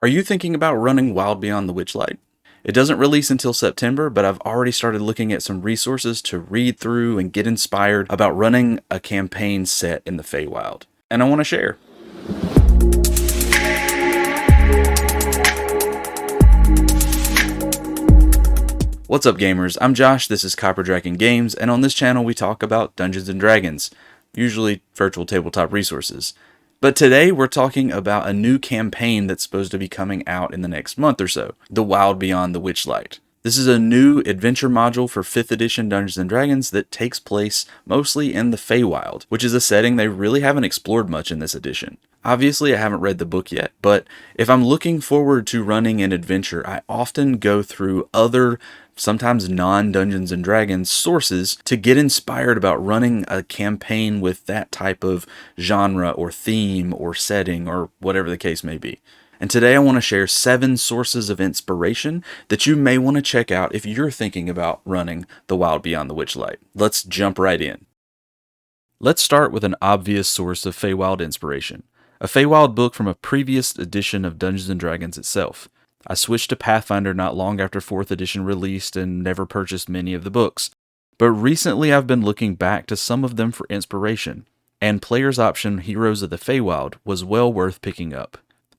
Are you thinking about running Wild Beyond the Witchlight? It doesn't release until September, but I've already started looking at some resources to read through and get inspired about running a campaign set in the Feywild. And I want to share. What's up, gamers? I'm Josh, this is Copper Dragon Games, and on this channel we talk about Dungeons & Dragons, usually virtual tabletop resources. But today we're talking about a new campaign that's supposed to be coming out in the next month or so, The Wild Beyond the Witchlight. This is a new adventure module for 5th edition Dungeons & Dragons that takes place mostly in the Feywild, which is a setting they really haven't explored much in this edition. Obviously, I haven't read the book yet, but if I'm looking forward to running an adventure, I often go through other, sometimes non-Dungeons & Dragons sources to get inspired about running a campaign with that type of genre or theme or setting or whatever the case may be. And today I want to share 7 sources of inspiration that you may want to check out if you're thinking about running The Wild Beyond the Witchlight. Let's jump right in. Let's start with an obvious source of Feywild inspiration. A Feywild book from a previous edition of Dungeons & Dragons itself. I switched to Pathfinder not long after 4th edition released and never purchased many of the books. But recently I've been looking back to some of them for inspiration, and Player's Option Heroes of the Feywild was well worth picking up.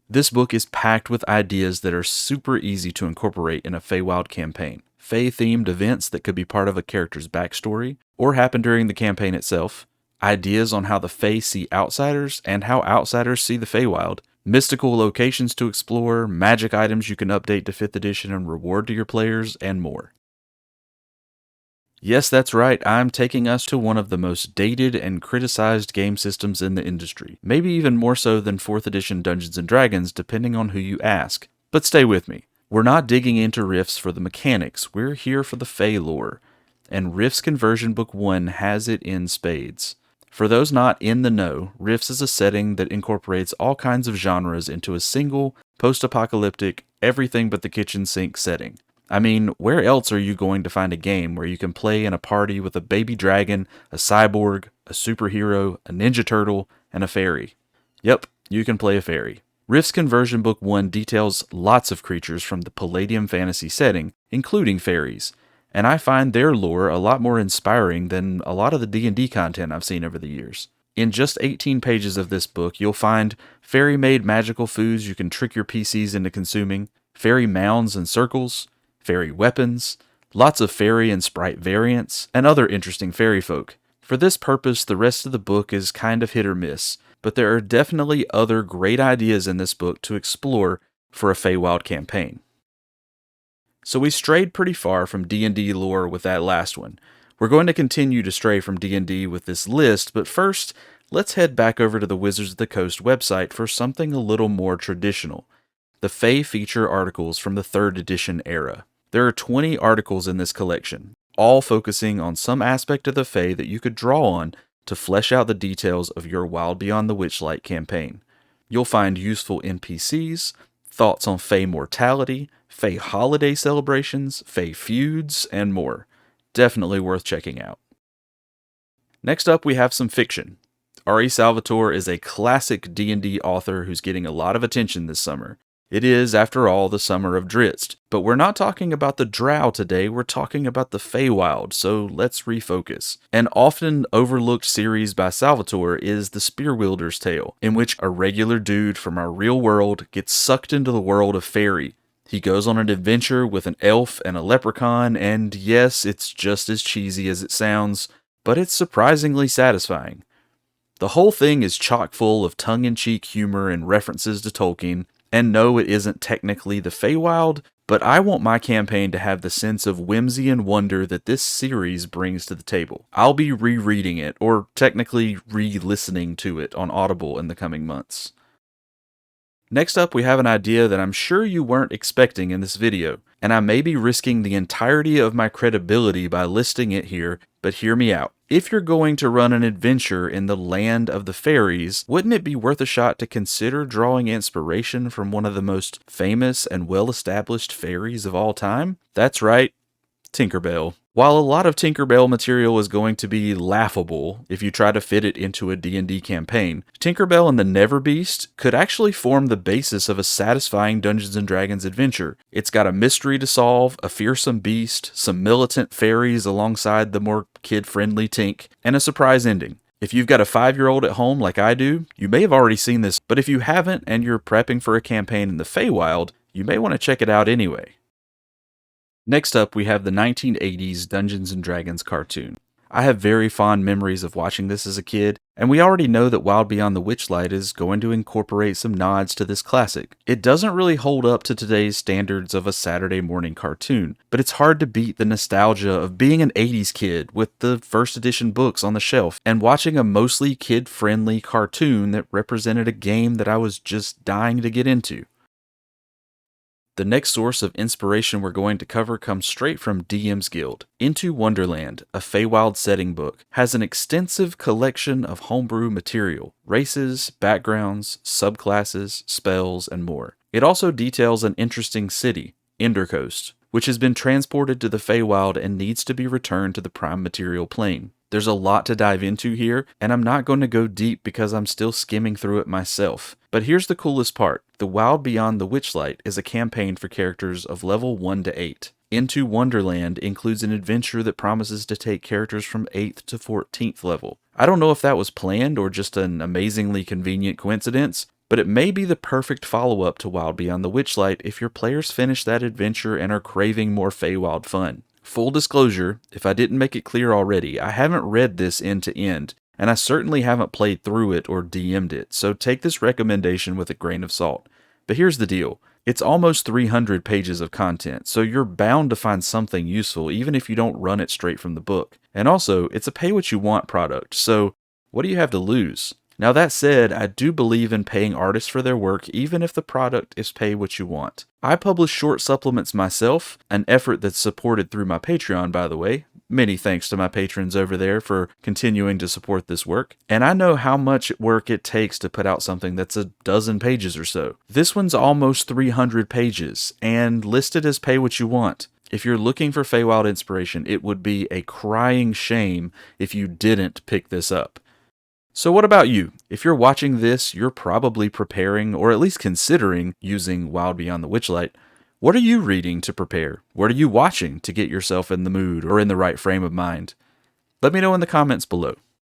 This book is packed with ideas that are super easy to incorporate in a Feywild campaign. Fey-themed events that could be part of a character's backstory, or happen during the campaign itself. Ideas on how the Fey see outsiders, and how outsiders see the Feywild. Mystical locations to explore, magic items you can update to 5th edition and reward to your players, and more. Yes, that's right, I'm taking us to one of the most dated and criticized game systems in the industry. Maybe even more so than 4th edition Dungeons & Dragons, depending on who you ask. But stay with me. We're not digging into Rifts for the mechanics, we're here for the Fey lore. And Rifts Conversion Book 1 has it in spades. For those not in the know, Rifts is a setting that incorporates all kinds of genres into a single, post-apocalyptic, everything but the kitchen sink setting. I mean, where else are you going to find a game where you can play in a party with a baby dragon, a cyborg, a superhero, a ninja turtle, and a fairy? Yep, you can play a fairy. Rifts Conversion Book 1 details lots of creatures from the Palladium fantasy setting, including fairies, and I find their lore a lot more inspiring than a lot of the D&D content I've seen over the years. In just 18 pages of this book, you'll find fairy-made magical foods you can trick your PCs into consuming, fairy mounds and circles, fairy weapons, lots of fairy and sprite variants, and other interesting fairy folk. For this purpose, the rest of the book is kind of hit or miss, but there are definitely other great ideas in this book to explore for a Feywild campaign. So we strayed pretty far from D&D lore with that last one. We're going to continue to stray from D&D with this list, but first, let's head back over to the Wizards of the Coast website for something a little more traditional. The Fey feature articles from the 3rd edition era. There are 20 articles in this collection, all focusing on some aspect of the Fey that you could draw on to flesh out the details of your Wild Beyond the Witchlight campaign. You'll find useful NPCs, thoughts on Fey mortality, Fey holiday celebrations, Fey feuds, and more. Definitely worth checking out. Next up, we have some fiction. R.E. Salvatore is a classic D&D author who's getting a lot of attention this summer. It is, after all, the summer of Drizzt, but we're not talking about the Drow today, we're talking about the Feywild, so let's refocus. An often overlooked series by Salvatore is The Spearwielder's Tale, in which a regular dude from our real world gets sucked into the world of fairy. He goes on an adventure with an elf and a leprechaun, and yes, it's just as cheesy as it sounds, but it's surprisingly satisfying. The whole thing is chock full of tongue-in-cheek humor and references to Tolkien, and no, it isn't technically the Feywild, but I want my campaign to have the sense of whimsy and wonder that this series brings to the table. I'll be rereading it, or technically re-listening to it on Audible in the coming months. Next up, we have an idea that I'm sure you weren't expecting in this video, and I may be risking the entirety of my credibility by listing it here, but hear me out. If you're going to run an adventure in the land of the fairies, wouldn't it be worth a shot to consider drawing inspiration from one of the most famous and well-established fairies of all time? That's right, Tinkerbell. While a lot of Tinkerbell material is going to be laughable if you try to fit it into a D&D campaign, Tinkerbell and the Neverbeast could actually form the basis of a satisfying Dungeons & Dragons adventure. It's got a mystery to solve, a fearsome beast, some militant fairies alongside the more kid-friendly Tink, and a surprise ending. If you've got a 5-year-old at home like I do, you may have already seen this, but if you haven't and you're prepping for a campaign in the Feywild, you may want to check it out anyway. Next up, we have the 1980s Dungeons & Dragons cartoon. I have very fond memories of watching this as a kid, and we already know that Wild Beyond the Witchlight is going to incorporate some nods to this classic. It doesn't really hold up to today's standards of a Saturday morning cartoon, but it's hard to beat the nostalgia of being an 80s kid with the first edition books on the shelf and watching a mostly kid-friendly cartoon that represented a game that I was just dying to get into. The next source of inspiration we're going to cover comes straight from DM's Guild. Into Wonderland, a Feywild setting book, has an extensive collection of homebrew material, races, backgrounds, subclasses, spells, and more. It also details an interesting city, Endercoast, which has been transported to the Feywild and needs to be returned to the prime material plane. There's a lot to dive into here, and I'm not going to go deep because I'm still skimming through it myself. But here's the coolest part. The Wild Beyond the Witchlight is a campaign for characters of level 1 to 8. Into Wonderland includes an adventure that promises to take characters from 8th to 14th level. I don't know if that was planned or just an amazingly convenient coincidence, but it may be the perfect follow-up to Wild Beyond the Witchlight if your players finish that adventure and are craving more Feywild fun. Full disclosure, if I didn't make it clear already, I haven't read this end to end, and I certainly haven't played through it or DM'd it, so take this recommendation with a grain of salt. But here's the deal. It's almost 300 pages of content, so you're bound to find something useful even if you don't run it straight from the book. And also, it's a pay-what-you-want product, so what do you have to lose? Now that said, I do believe in paying artists for their work even if the product is pay what you want. I publish short supplements myself, an effort that's supported through my Patreon, by the way. Many thanks to my patrons over there for continuing to support this work. And I know how much work it takes to put out something that's a dozen pages or so. This one's almost 300 pages and listed as pay what you want. If you're looking for Feywild inspiration, it would be a crying shame if you didn't pick this up. So what about you? If you're watching this, you're probably preparing, or at least considering, using Wild Beyond the Witchlight. What are you reading to prepare? What are you watching to get yourself in the mood or in the right frame of mind? Let me know in the comments below.